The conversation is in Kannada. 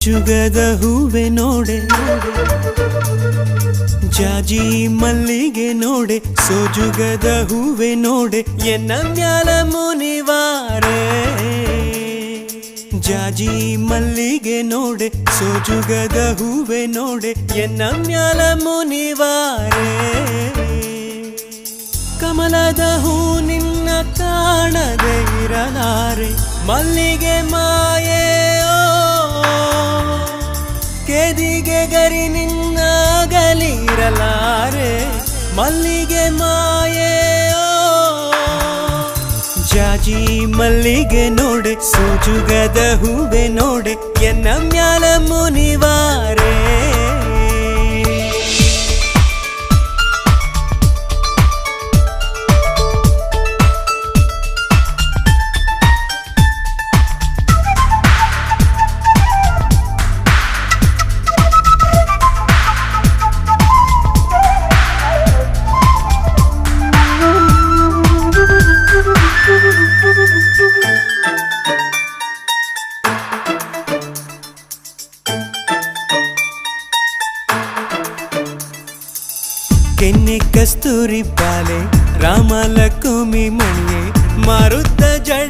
ಜುಗದ ಹೂವೆ ನೋಡೆ ಜಾಜಿ ಮಲ್ಲಿಗೆ ನೋಡೆ ಸೋಜುಗದ ಹೂವೆ ನೋಡೆ ಎನ್ನ ಮ್ಯಾಲ ಮುನಿವಾರೆ ಜಾಜಿ ಮಲ್ಲಿಗೆ ನೋಡೆ ಸೋಜುಗದ ಹೂವೆ ನೋಡೆ ಎನ್ನ ಮ್ಯಾಲ ಮುನಿವಾರೆ ಕಮಲದ ಹೂ ನಿನ್ನ ಕಾಣದೆ ಇರಲಾರೆ ಮಲ್ಲಿಗೆ ಮಾಯೆ ಕೇದಿಗೆ ಗರಿ ನಿನ್ನಾಗಲಿರಲಾರೆ ಮಲ್ಲಿಗೆ ಮಾಯೆ ಜಾಜಿ ಮಲ್ಲಿಗೆ ನೋಡೆ ಸೋಜುಗದ ಹೂವೆ ನೋಡೆ ಎನ್ನ ಮ್ಯಾಲ ಮುನಿವಾರೆ ಕೆನ್ನೆ ಕಸ್ತೂರಿ ಬಾಲೆ ರಾಮ ಲಕ್ಷ್ಮಿ ಮಣಿಯೇ ಮಾರುತ್ತ ಜಡ